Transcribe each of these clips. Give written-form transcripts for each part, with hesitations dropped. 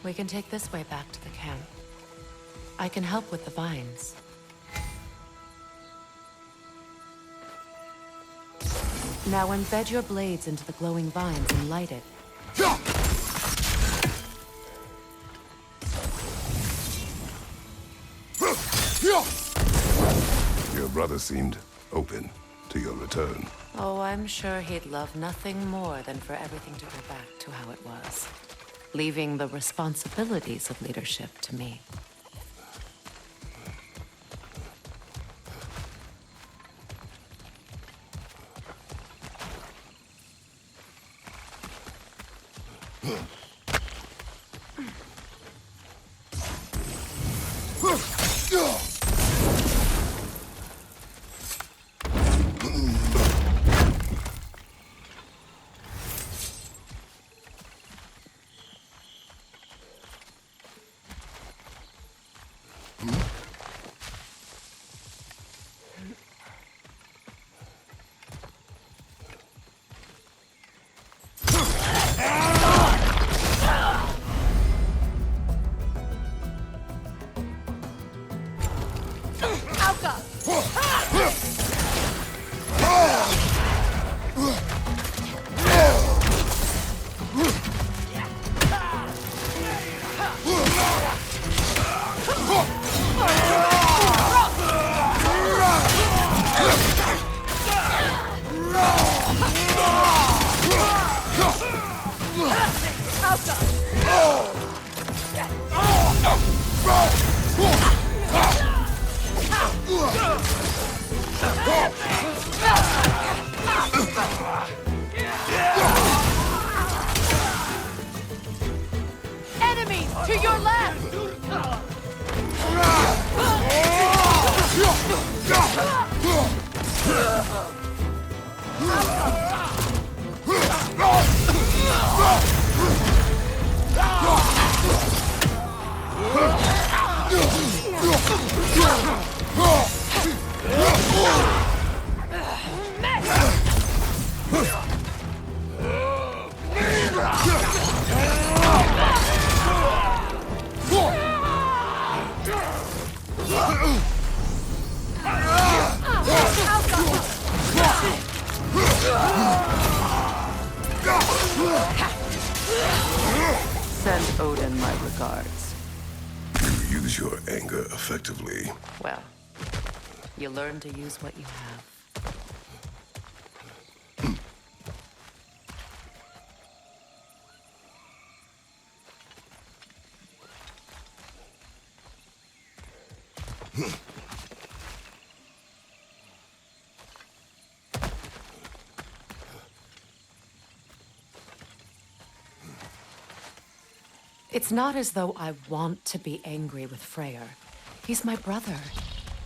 We can take this way back to the camp. I can help with the vines. Now embed your blades into the glowing vines and light it. Your brother seemed open to your return. Oh, I'm sure he'd love nothing more than for everything to go back to how it was, leaving the responsibilities of leadership to me. Enemies to your left! Send Odin my regards. You use your anger effectively. Well, you learn to use what you have. It's not as though I want to be angry with Freyr. He's my brother.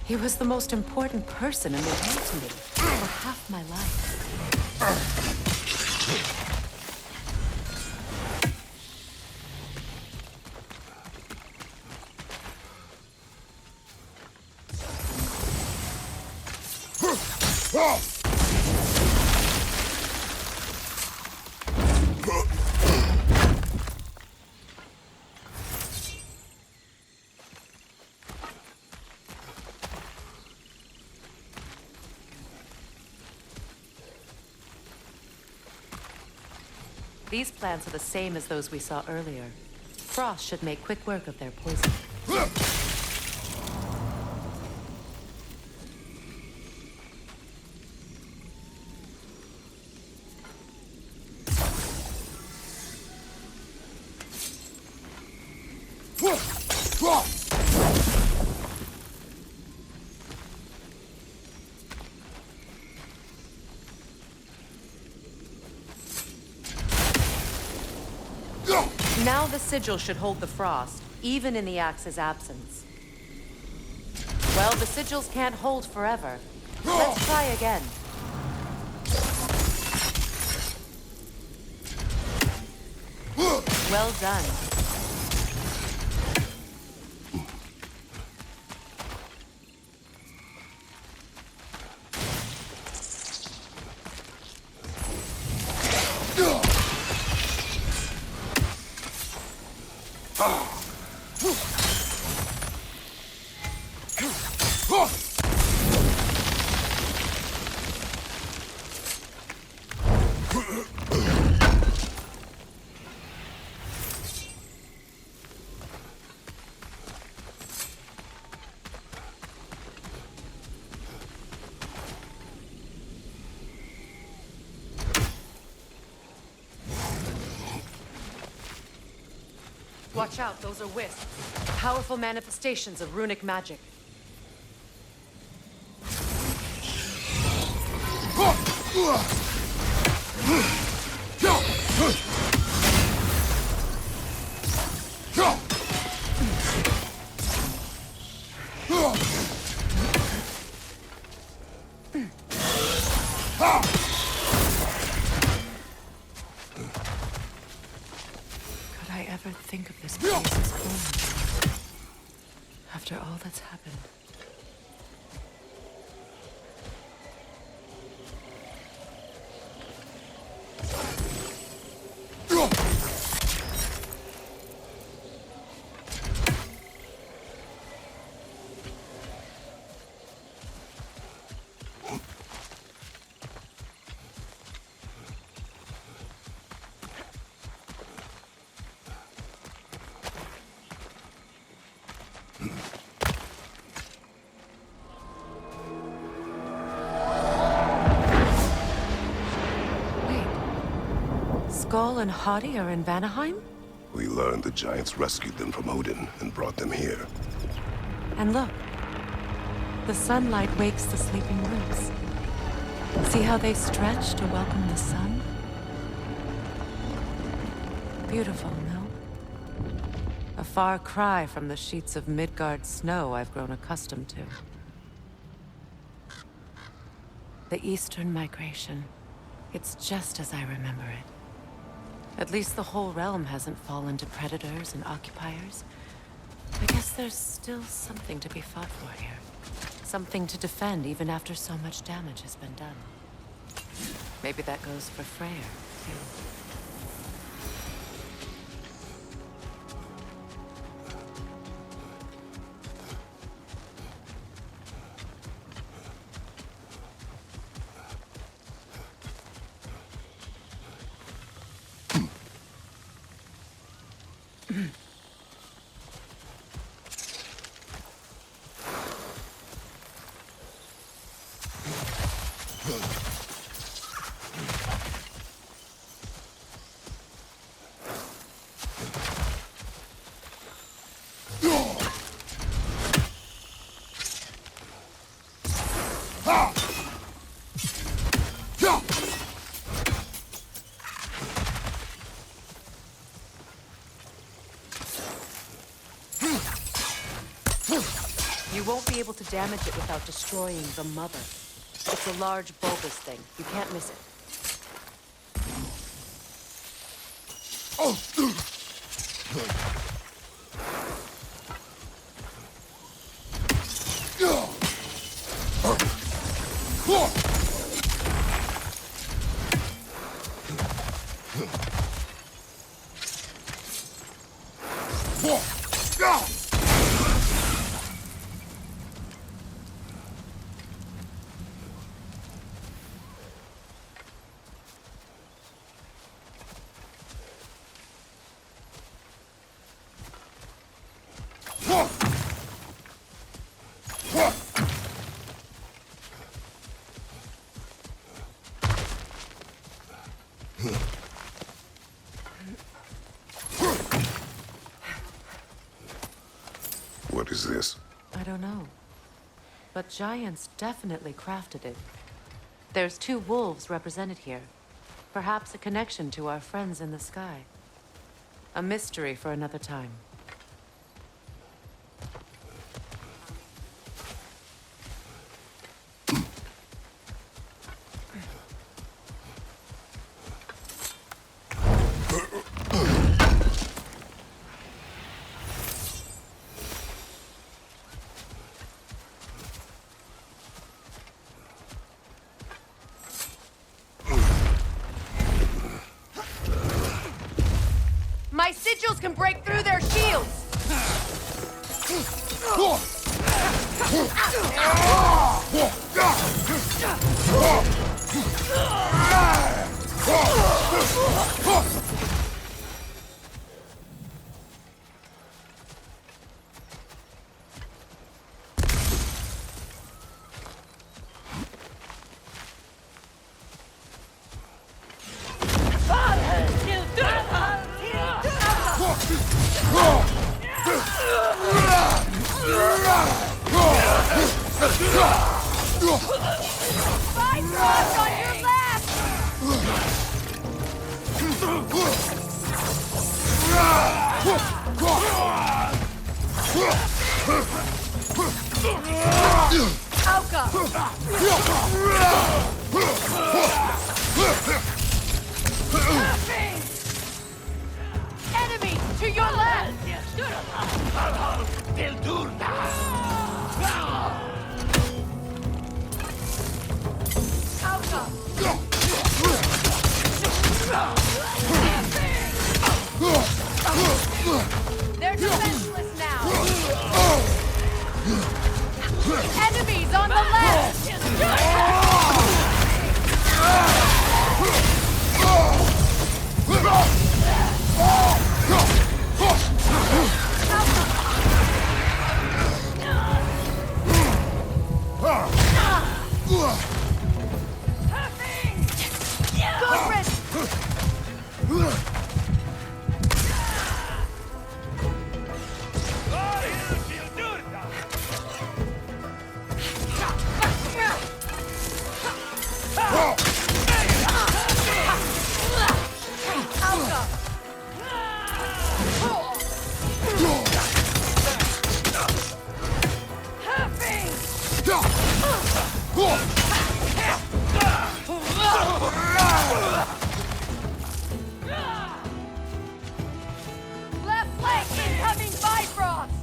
He was the most important person in the world to me for half my life. These plants are the same as those we saw earlier. Frost should make quick work of their poison. Now the sigil should hold the frost, even in the axe's absence. Well, the sigils can't hold forever. Let's try again. Well done. Watch out, those are wisps. Powerful manifestations of runic magic. Could I ever think of this place as home? After all that's happened. Skull and Hadi are in Vanaheim? We learned the giants rescued them from Odin and brought them here. And look. The sunlight wakes the sleeping roots. See how they stretch to welcome the sun? Beautiful, no? A far cry from the sheets of Midgard snow I've grown accustomed to. The Eastern Migration. It's just as I remember it. At least the whole realm hasn't fallen to predators and occupiers. I guess there's still something to be fought for here. Something to defend even after so much damage has been done. Maybe that goes for Freyr, too. You won't be able to damage it without destroying the mother. It's a large bulbous thing. You can't miss it. What is this? I don't know. But giants definitely crafted it. There's 2 wolves represented here. Perhaps a connection to our friends in the sky. A mystery for another time. My sigils can break through their shields! Oh! Bifrost on your left! Auka! Enemy to your left! Auka! They're defenseless now! Enemies on the left! Left flank incoming Bifrost!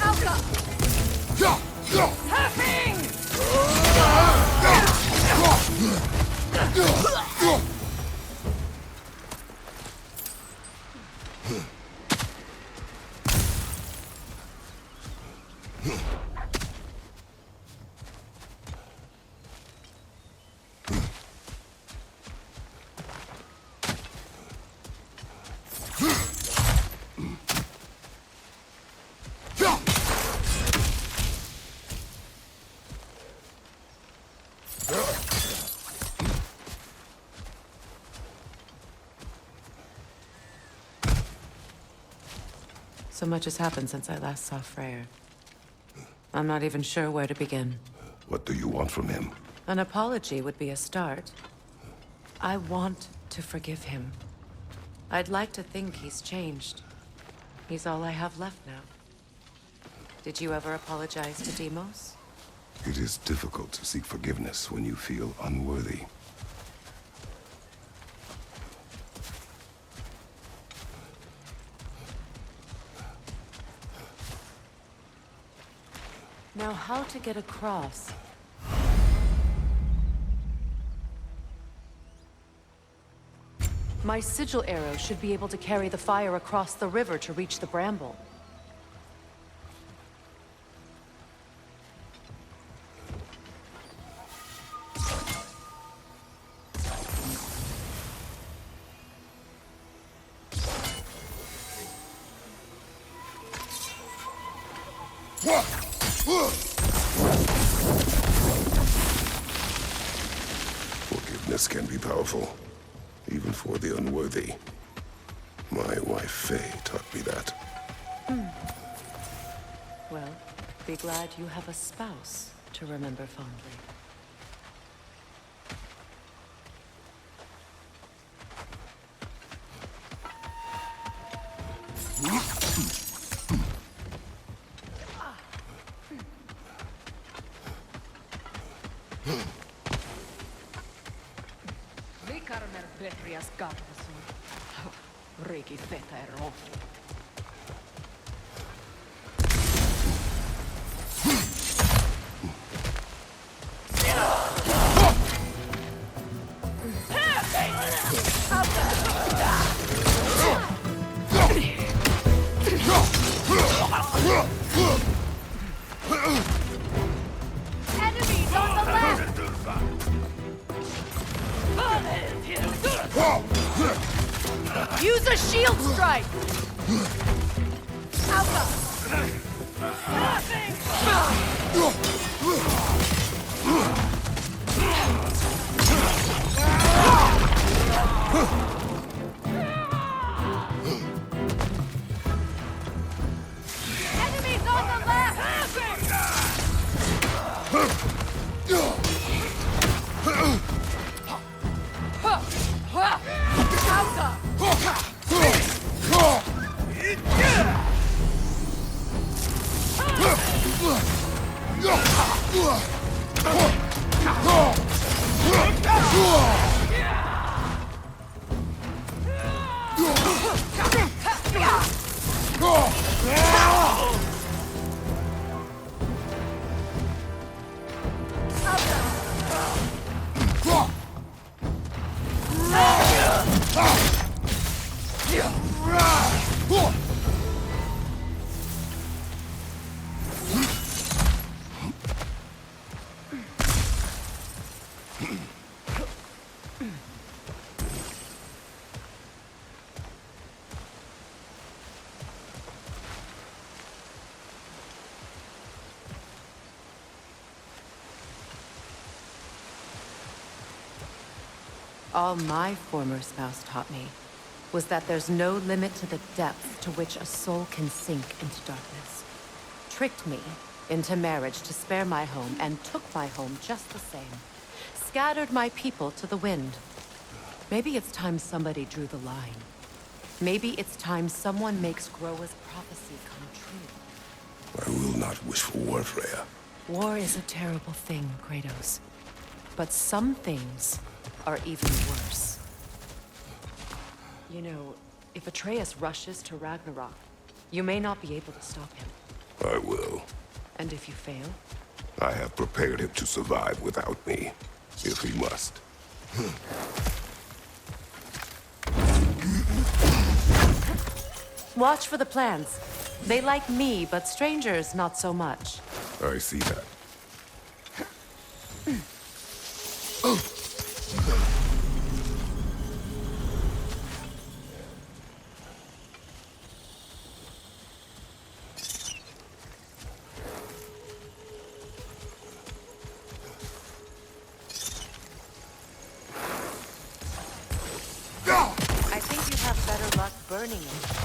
Auka! Tapping! So much has happened since I last saw Freyr. I'm not even sure where to begin. What do you want from him? An apology would be a start. I want to forgive him. I'd like to think he's changed. He's all I have left now. Did you ever apologize to Deimos? It is difficult to seek forgiveness when you feel unworthy. Now, how to get across? My sigil arrow should be able to carry the fire across the river to reach the bramble. Forgiveness can be powerful, even for the unworthy. My wife Faye taught me that. Well, be glad you have a spouse to remember fondly. Vikarmer Betrias Gardasun. Riki Fetero. Enemies on the left! Use a shield strike! Alpha! All my former spouse taught me was that there's no limit to the depth to which a soul can sink into darkness. Tricked me into marriage to spare my home and took my home just the same. Scattered my people to the wind. Maybe it's time somebody drew the line. Maybe it's time someone makes Groa's prophecy come true. I will not wish for war, Freya. War is a terrible thing, Kratos. But some things are even worse. You know, if Atreus rushes to Ragnarok, you may not be able to stop him. I will. And if you fail? I have prepared him to survive without me, if he must. Watch for the plants. They like me, but strangers not so much. I see that. I think you'd have better luck burning it.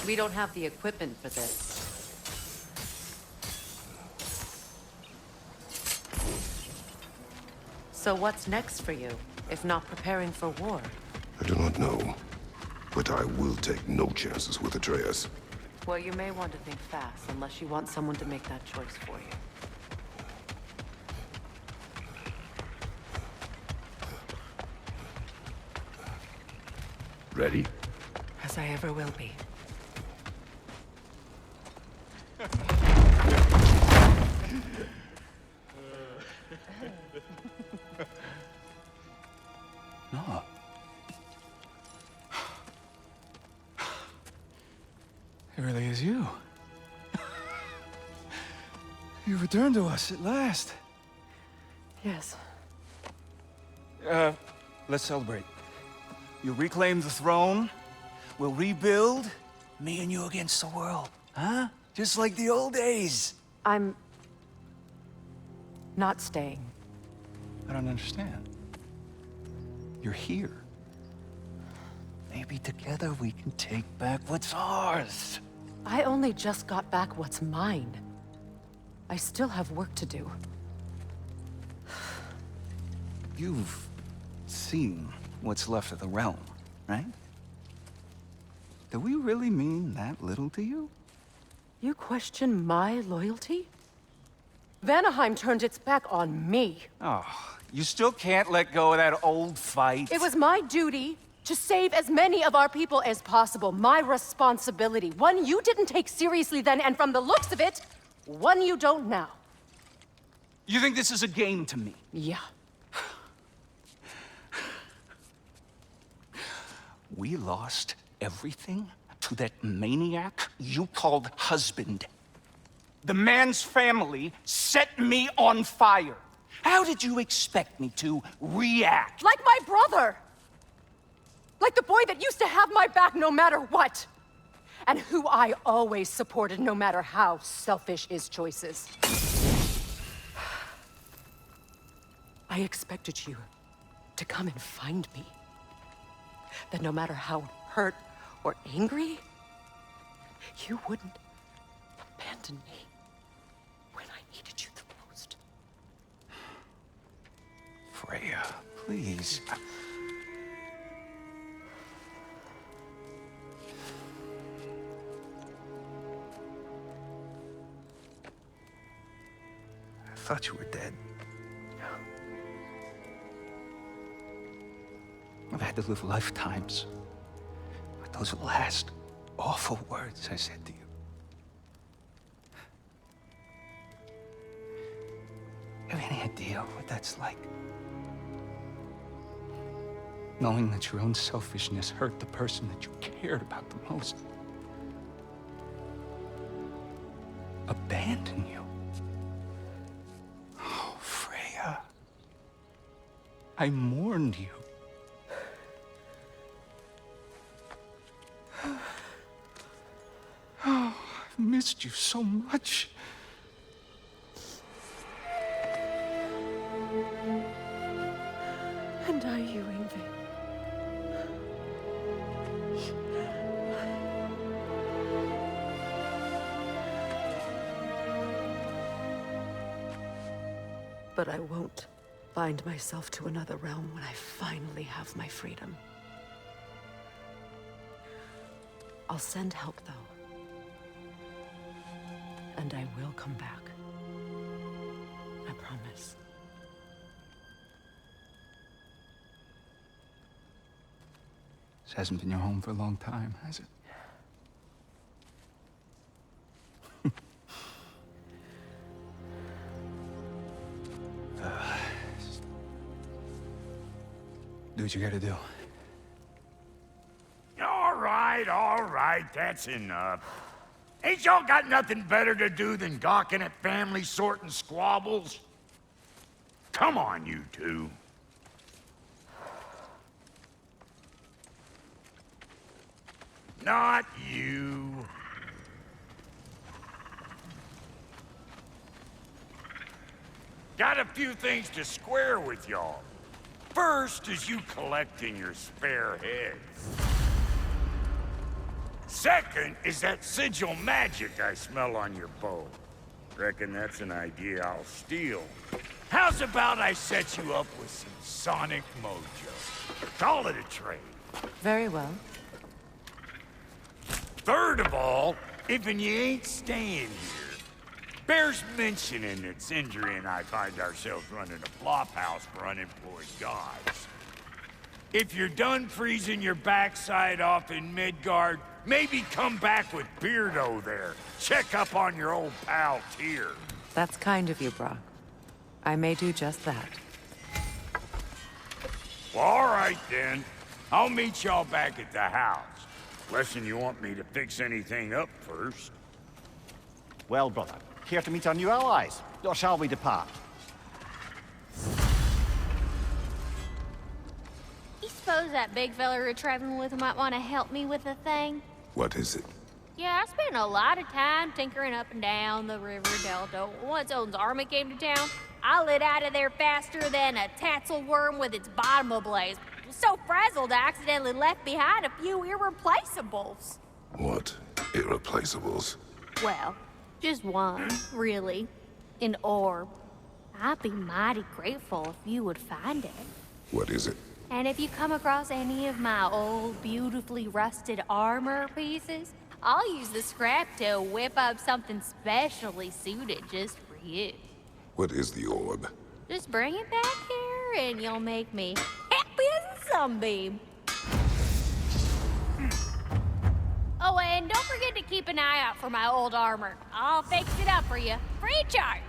We don't have the equipment for this. So what's next for you, if not preparing for war? I do not know, but I will take no chances with Atreus. Well, you may want to think fast, unless you want someone to make that choice for you. Ready? As I ever will be. No. It really is you. You returned to us at last. Yes. Let's celebrate. You reclaim the throne. We'll rebuild. Me and you against the world. Huh? Just like the old days. I'm... not staying. I don't understand. You're here. Maybe together we can take back what's ours. I only just got back what's mine. I still have work to do. You've seen what's left of the realm, right? Do we really mean that little to you? You question my loyalty? Vanaheim turned its back on me. Oh, you still can't let go of that old fight? It was my duty to save as many of our people as possible. My responsibility. One you didn't take seriously then, and from the looks of it, one you don't now. You think this is a game to me? Yeah. We lost everything to that maniac you called husband. The man's family set me on fire. How did you expect me to react? Like my brother! Like the boy that used to have my back no matter what! And who I always supported no matter how selfish his choices. I expected you to come and find me. That no matter how hurt or angry, you wouldn't abandon me when I needed you the most. Freya, please. I thought you were dead. I've had to live lifetimes with those last awful words I said to you. You have any idea what that's like? Knowing that your own selfishness hurt the person that you cared about the most. Abandon you. Oh, Freya. I mourned you. Oh, I've missed you so much. And I you, Yngvi. But I won't bind myself to another realm when I finally have my freedom. I'll send help, though. And I will come back. I promise. This hasn't been your home for a long time, has it? Do what you gotta do. All right, that's enough. Ain't y'all got nothing better to do than gawking at family sorting squabbles? Come on, you two. Not you. Got a few things to square with y'all. First is you collecting your spare heads. Second is that sigil magic I smell on your bow. Reckon that's an idea I'll steal. How's about I set you up with some sonic mojo? Call it a trade. Very well. Third of all, if you ain't staying here, bears mentioning that Sindri and I find ourselves running a flop house for unemployed gods. If you're done freezing your backside off in Midgard, maybe come back with Beardo there. Check up on your old pal Tyr. That's kind of you, Brock. I may do just that. Well, all right then. I'll meet y'all back at the house. Unless you want me to fix anything up first. Well, brother, here to meet our new allies, or shall we depart? You suppose that big fella we're traveling with might want to help me with a thing? What is it? Yeah, I spent a lot of time tinkering up and down the river delta. Once Odin's army came to town, I lit out of there faster than a tassel worm with its bottom ablaze. So frazzled, I accidentally left behind a few irreplaceables. What irreplaceables? Well, just one, really. An orb. I'd be mighty grateful if you would find it. What is it? And if you come across any of my old, beautifully rusted armor pieces, I'll use the scrap to whip up something specially suited just for you. What is the orb? Just bring it back here and you'll make me happy as a sunbeam. Oh, and don't forget to keep an eye out for my old armor. I'll fix it up for you, free of charge.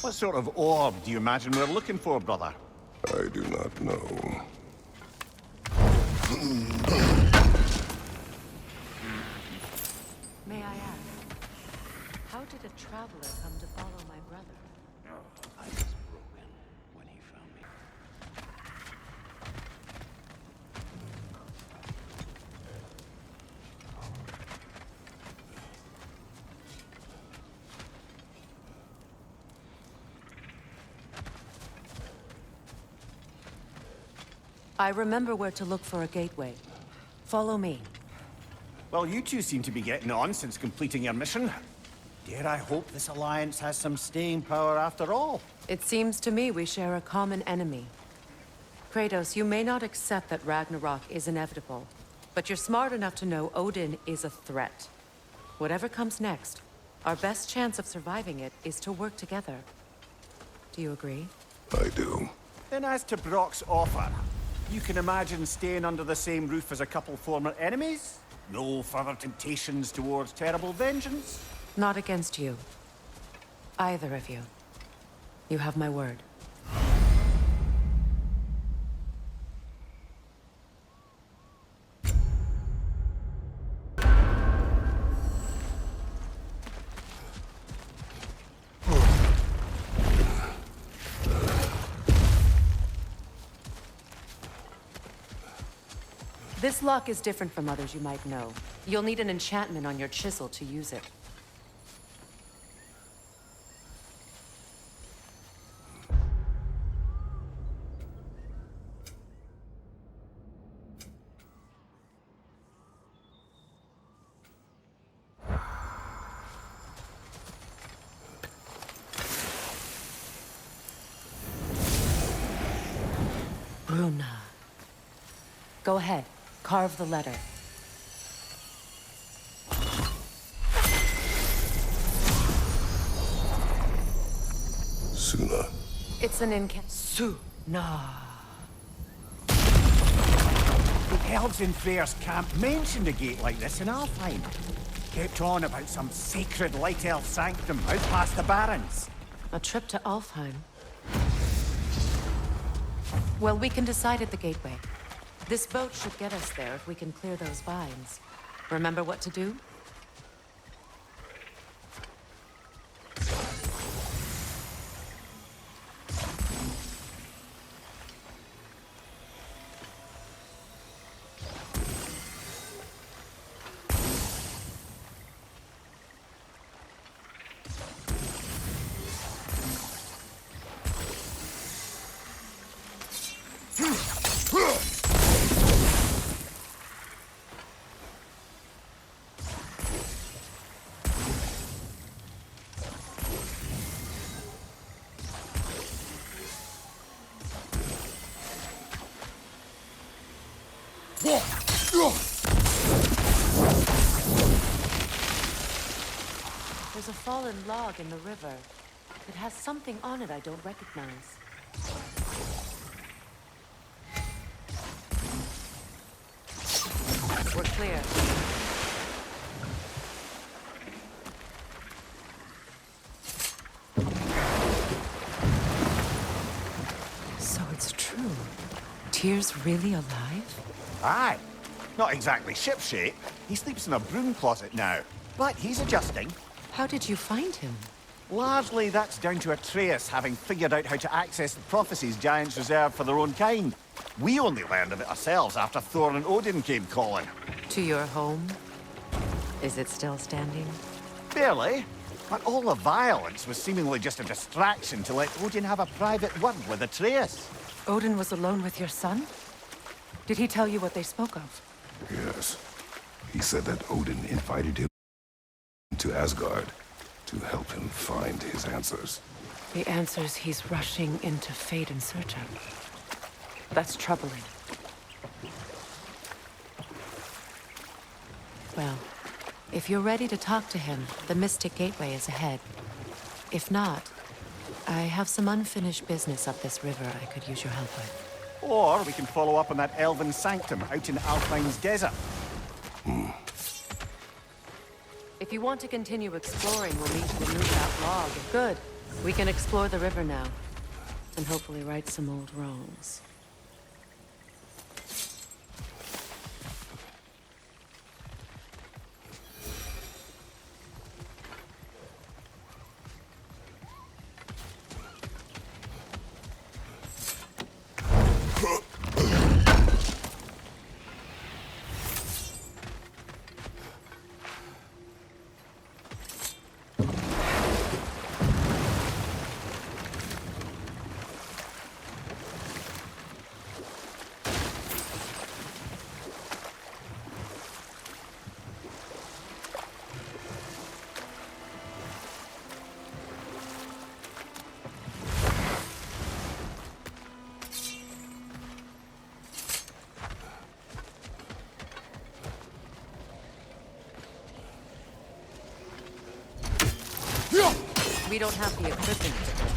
What sort of orb do you imagine we're looking for, brother? I do not know. May I ask, how did a traveler come to follow my brother? I was broken when he found me. I remember where to look for a gateway. Follow me. Well, you two seem to be getting on since completing your mission. Dare I hope this alliance has some staying power after all? It seems to me we share a common enemy. Kratos, you may not accept that Ragnarok is inevitable, but you're smart enough to know Odin is a threat. Whatever comes next, our best chance of surviving it is to work together. Do you agree? I do. Then as to Brock's offer, you can imagine staying under the same roof as a couple former enemies? No further temptations towards terrible vengeance? Not against you. Either of you. You have my word. This lock is different from others you might know. You'll need an enchantment on your chisel to use it. Bruna. Go ahead. Carve the letter. Suna. It's an Suna. The elves in Freyr's camp mentioned a gate like this in Alfheim. Kept on about some sacred light elf sanctum out past the barrens. A trip to Alfheim. Well, we can decide at the gateway. This boat should get us there if we can clear those vines. Remember what to do? There's a fallen log in the river. It has something on it I don't recognize. We're clear. So it's true. Tyr's really alive? Aye. Not exactly shipshape. He sleeps in a broom closet now. But he's adjusting. How did you find him? Largely, that's down to Atreus having figured out how to access the prophecies giants reserve for their own kind. We only learned of it ourselves after Thor and Odin came calling. To your home? Is it still standing? Barely. But all the violence was seemingly just a distraction to let Odin have a private word with Atreus. Odin was alone with your son? Did he tell you what they spoke of? Yes. He said that Odin invited him to Asgard to help him find his answers. The answers he's rushing into fate in search of. That's troubling. Well, if you're ready to talk to him, the Mystic Gateway is ahead. If not, I have some unfinished business up this river I could use your help with. Or we can follow up on that elven sanctum out in Alpine's desert. If you want to continue exploring, we'll need to remove that log. Good. We can explore the river now. And hopefully right some old wrongs. We don't have the equipment for this.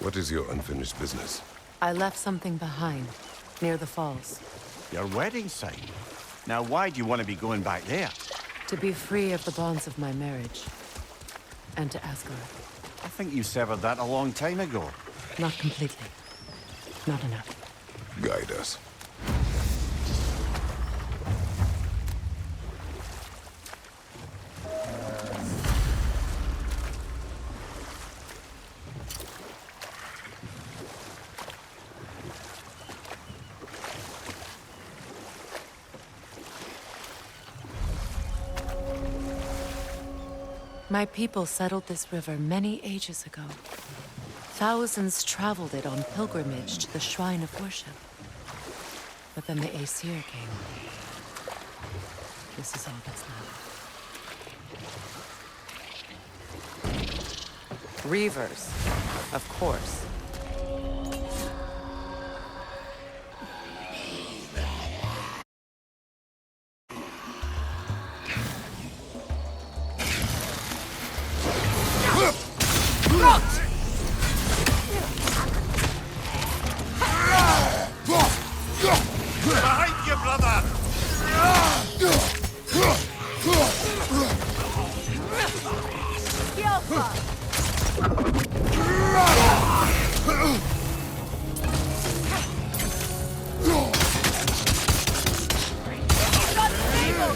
What is your unfinished business? I left something behind, near the falls. Your wedding site. Now why do you want to be going back there? To be free of the bonds of my marriage. And to Asgard. I think you severed that a long time ago. Not completely. Not enough. Guide us. My people settled this river many ages ago. Thousands traveled it on pilgrimage to the shrine of worship. But then the Aesir came. This is all that's left. Reavers, of course. Behind you, brother!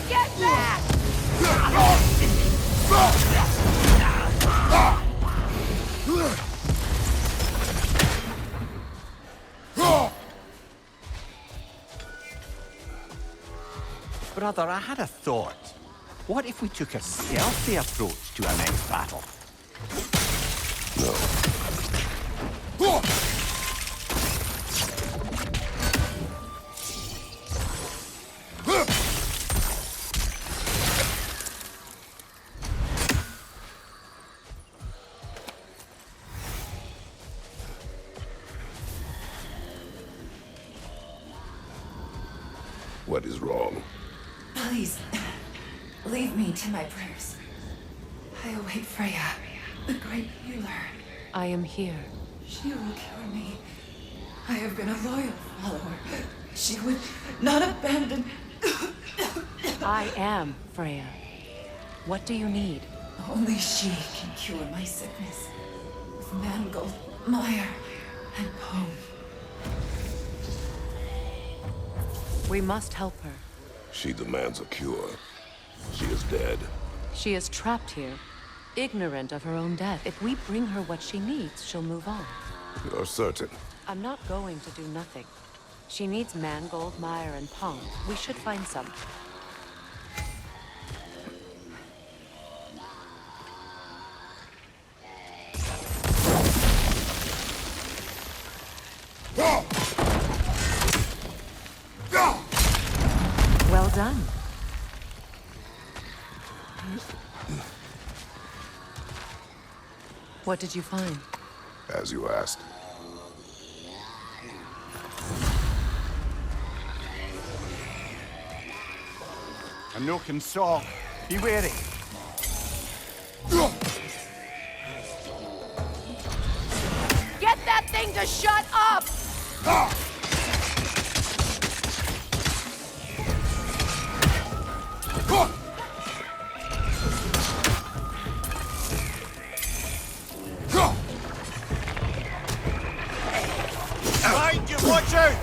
Get back! Brother, I had a thought. What if we took a stealthy approach to our next battle? No. What is wrong? Please, leave me to my prayers. I await Freya, the great healer. I am here. She will cure me. I have been a loyal follower. She would not abandon. I am Freya. What do you need? Only she can cure my sickness. With mangold, mire, and poem. We must help her. She demands a cure. She is dead. She is trapped here, ignorant of her own death. If we bring her what she needs, she'll move on. You're certain? I'm not going to do nothing. She needs mangold, mire, and pong. We should find some. Well done. What did you find? As you asked. A nook and saw. Be wary. Get that thing to shut up! Behind you, watch out!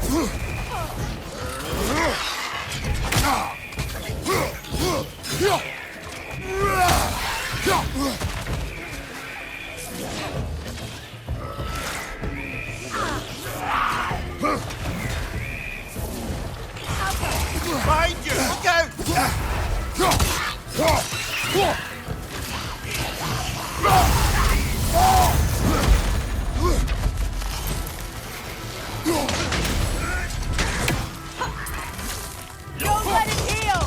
Behind you! Look out! Don't let it heal!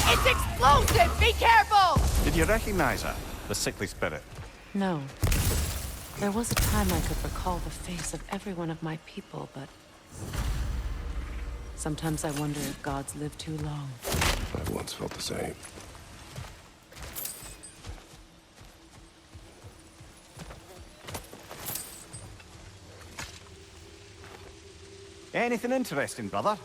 It's explosive! Be careful! Did you recognize her? The sickly spirit? No. There was a time I could recall the face of every one of my people, but... sometimes I wonder if gods live too long. I once felt the same. Anything interesting, brother?